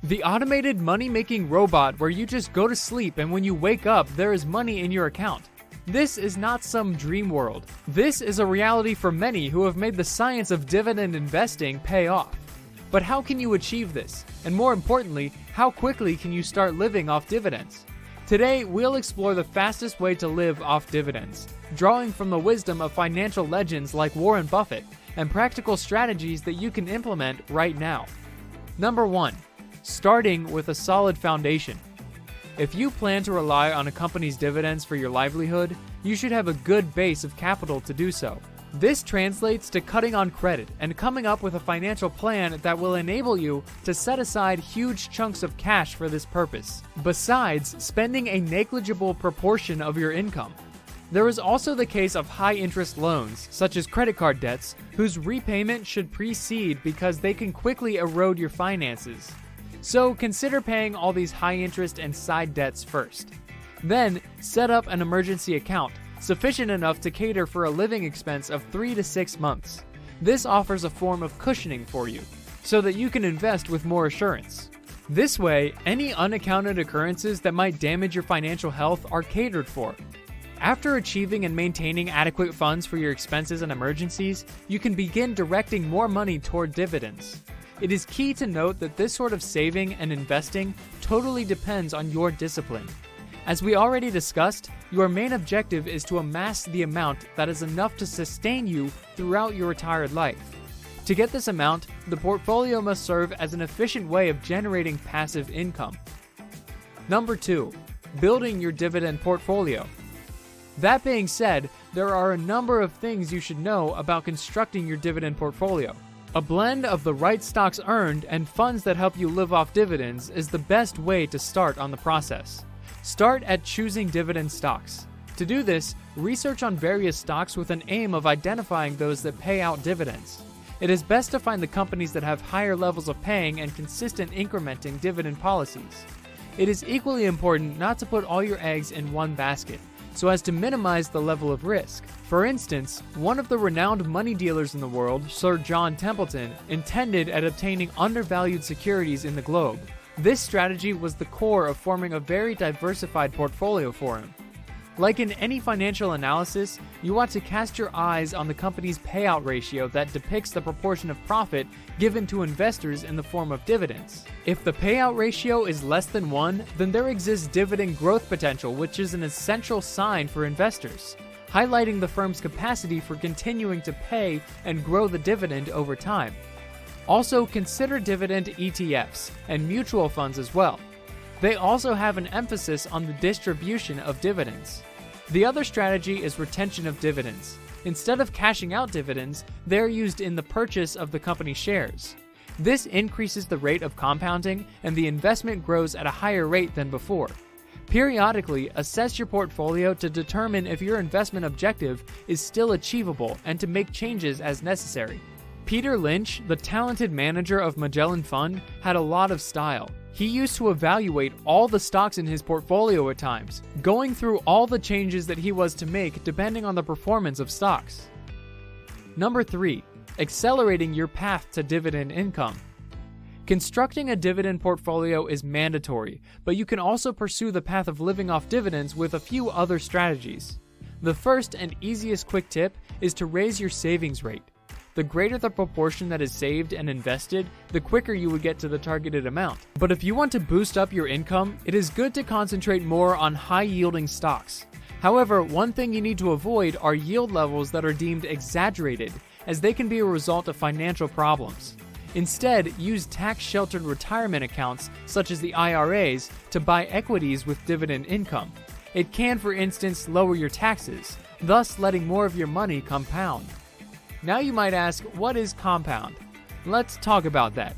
The automated money-making robot where you just go to sleep and when you wake up, there is money in your account. This is not some dream world. This is a reality for many who have made the science of dividend investing pay off. But how can you achieve this? And more importantly, how quickly can you start living off dividends? Today, we'll explore the fastest way to live off dividends, drawing from the wisdom of financial legends like Warren Buffett and practical strategies that you can implement right now. Number 1. Starting with a solid foundation. If you plan to rely on a company's dividends for your livelihood, you should have a good base of capital to do so. This translates to cutting on credit and coming up with a financial plan that will enable you to set aside huge chunks of cash for this purpose, besides spending a negligible proportion of your income. There is also the case of high-interest loans, such as credit card debts, whose repayment should precede because they can quickly erode your finances. So consider paying all these high-interest and side debts first. Then, set up an emergency account, sufficient enough to cater for a living expense of 3 to 6 months. This offers a form of cushioning for you, so that you can invest with more assurance. This way, any unaccounted occurrences that might damage your financial health are catered for. After achieving and maintaining adequate funds for your expenses and emergencies, you can begin directing more money toward dividends. It is key to note that this sort of saving and investing totally depends on your discipline. As we already discussed, your main objective is to amass the amount that is enough to sustain you throughout your retired life. To get this amount, the portfolio must serve as an efficient way of generating passive income. Number 2. Building your dividend portfolio. That being said, there are a number of things you should know about constructing your dividend portfolio. A blend of the right stocks earned and funds that help you live off dividends is the best way to start on the process. Start at choosing dividend stocks. To do this, research on various stocks with an aim of identifying those that pay out dividends. It is best to find the companies that have higher levels of paying and consistent incrementing dividend policies. It is equally important not to put all your eggs in one basket, so as to minimize the level of risk. For instance, one of the renowned money dealers in the world, Sir John Templeton, intended at obtaining undervalued securities in the globe. This strategy was the core of forming a very diversified portfolio for him. Like in any financial analysis, you want to cast your eyes on the company's payout ratio that depicts the proportion of profit given to investors in the form of dividends. If the payout ratio is less than 1, then there exists dividend growth potential, which is an essential sign for investors, highlighting the firm's capacity for continuing to pay and grow the dividend over time. Also, consider dividend ETFs and mutual funds as well. They also have an emphasis on the distribution of dividends. The other strategy is retention of dividends. Instead of cashing out dividends, they are used in the purchase of the company's shares. This increases the rate of compounding and the investment grows at a higher rate than before. Periodically, assess your portfolio to determine if your investment objective is still achievable and to make changes as necessary. Peter Lynch, the talented manager of Magellan Fund, had a lot of style. He used to evaluate all the stocks in his portfolio at times, going through all the changes that he was to make depending on the performance of stocks. Number 3. Accelerating your path to dividend income. Constructing a dividend portfolio is mandatory, but you can also pursue the path of living off dividends with a few other strategies. The first and easiest quick tip is to raise your savings rate. The greater the proportion that is saved and invested, the quicker you would get to the targeted amount. But if you want to boost up your income, it is good to concentrate more on high-yielding stocks. However, one thing you need to avoid are yield levels that are deemed exaggerated, as they can be a result of financial problems. Instead, use tax-sheltered retirement accounts, such as the IRAs, to buy equities with dividend income. It can, for instance, lower your taxes, thus letting more of your money compound. Now you might ask, what is compound? Let's talk about that.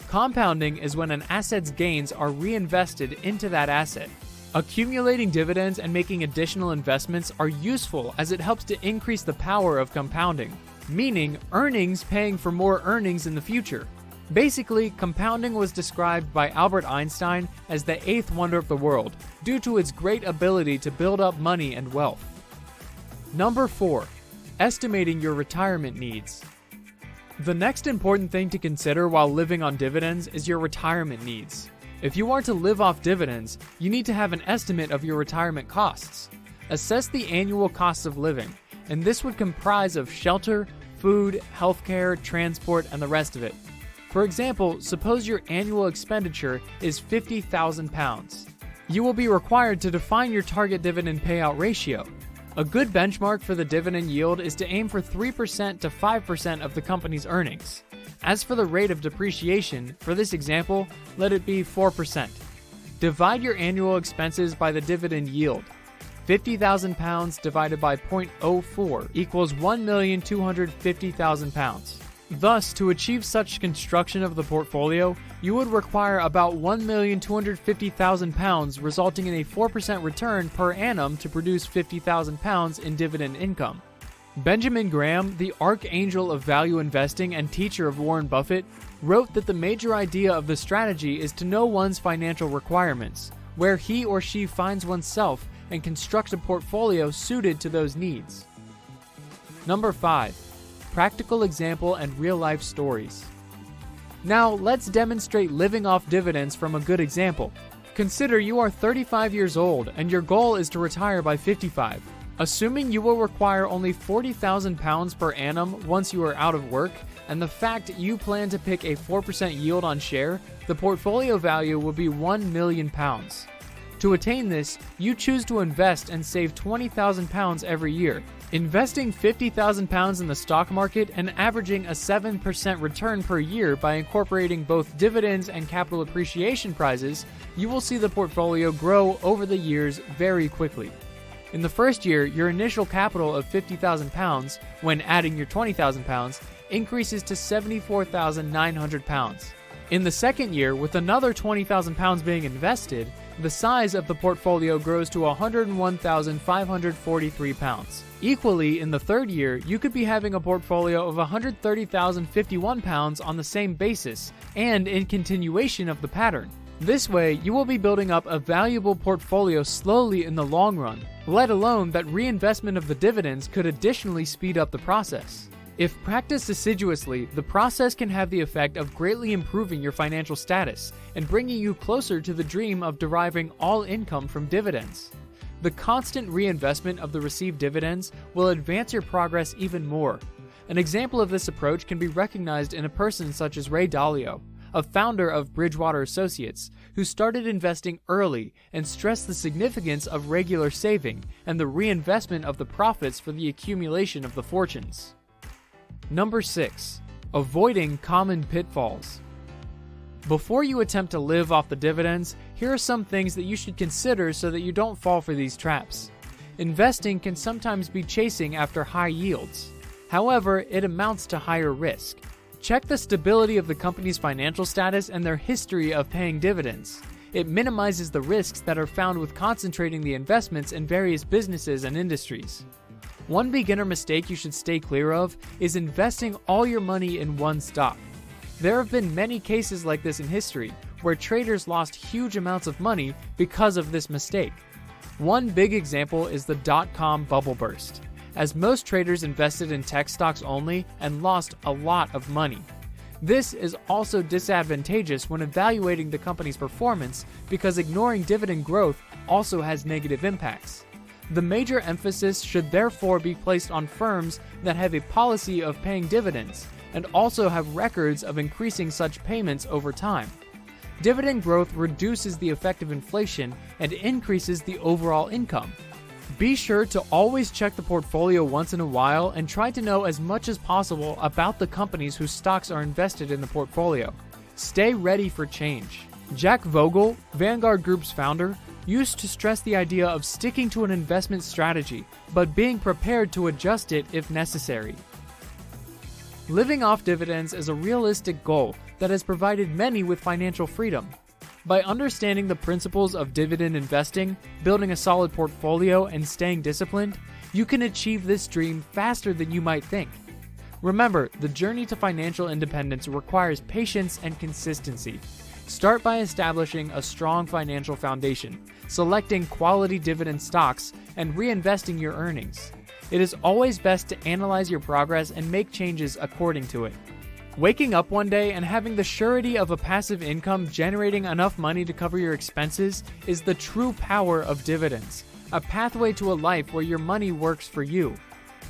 Compounding is when an asset's gains are reinvested into that asset. Accumulating dividends and making additional investments are useful as it helps to increase the power of compounding, meaning earnings paying for more earnings in the future. Basically, compounding was described by Albert Einstein as the eighth wonder of the world, due to its great ability to build up money and wealth. Number 4. Estimating your retirement needs. The next important thing to consider while living on dividends is your retirement needs. If you are to live off dividends, you need to have an estimate of your retirement costs. Assess the annual costs of living, and this would comprise of shelter, food, healthcare, transport, and the rest of it. For example, suppose your annual expenditure is £50,000. You will be required to define your target dividend payout ratio. A good benchmark for the dividend yield is to aim for 3% to 5% of the company's earnings. As for the rate of depreciation, for this example, let it be 4%. Divide your annual expenses by the dividend yield. £50,000 divided by 0.04 equals £1,250,000. Thus, to achieve such construction of the portfolio, you would require about £1,250,000, resulting in a 4% return per annum to produce £50,000 in dividend income. Benjamin Graham, the archangel of value investing and teacher of Warren Buffett, wrote that the major idea of the strategy is to know one's financial requirements, where he or she finds oneself, and construct a portfolio suited to those needs. Number 5. Practical example and real-life stories. Now, let's demonstrate living off dividends from a good example. Consider you are 35 years old and your goal is to retire by 55. Assuming you will require only £40,000 per annum once you are out of work, and the fact you plan to pick a 4% yield on share, the portfolio value will be £1 million. To attain this, you choose to invest and save £20,000 every year. Investing £50,000 in the stock market and averaging a 7% return per year by incorporating both dividends and capital appreciation prizes, you will see the portfolio grow over the years very quickly. In the first year, your initial capital of £50,000, when adding your £20,000, increases to £74,900. In the second year, with another £20,000 being invested, the size of the portfolio grows to £101,543. Equally, in the third year, you could be having a portfolio of £130,051 on the same basis, and in continuation of the pattern. This way, you will be building up a valuable portfolio slowly in the long run, let alone that reinvestment of the dividends could additionally speed up the process. If practiced assiduously, the process can have the effect of greatly improving your financial status and bringing you closer to the dream of deriving all income from dividends. The constant reinvestment of the received dividends will advance your progress even more. An example of this approach can be recognized in a person such as Ray Dalio, a founder of Bridgewater Associates, who started investing early and stressed the significance of regular saving and the reinvestment of the profits for the accumulation of the fortunes. Number 6. Avoiding common pitfalls. Before you attempt to live off the dividends, here are some things that you should consider so that you don't fall for these traps. Investing can sometimes be chasing after high yields. However, it amounts to higher risk. Check the stability of the company's financial status and their history of paying dividends. It minimizes the risks that are found with concentrating the investments in various businesses and industries. One beginner mistake you should stay clear of is investing all your money in one stock. There have been many cases like this in history, where traders lost huge amounts of money because of this mistake. One big example is the dot-com bubble burst, as most traders invested in tech stocks only and lost a lot of money. This is also disadvantageous when evaluating the company's performance because ignoring dividend growth also has negative impacts. The major emphasis should therefore be placed on firms that have a policy of paying dividends and also have records of increasing such payments over time. Dividend growth reduces the effect of inflation and increases the overall income. Be sure to always check the portfolio once in a while and try to know as much as possible about the companies whose stocks are invested in the portfolio. Stay ready for change. Jack Vogel, Vanguard Group's founder, used to stress the idea of sticking to an investment strategy, but being prepared to adjust it if necessary. Living off dividends is a realistic goal that has provided many with financial freedom. By understanding the principles of dividend investing, building a solid portfolio, and staying disciplined, you can achieve this dream faster than you might think. Remember, the journey to financial independence requires patience and consistency. Start by establishing a strong financial foundation, selecting quality dividend stocks, and reinvesting your earnings. It is always best to analyze your progress and make changes according to it. Waking up one day and having the surety of a passive income generating enough money to cover your expenses is the true power of dividends, a pathway to a life where your money works for you.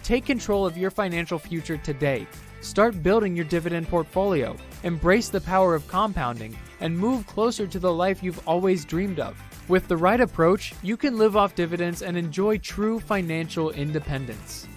Take control of your financial future today. Start building your dividend portfolio, embrace the power of compounding, and move closer to the life you've always dreamed of. With the right approach, you can live off dividends and enjoy true financial independence.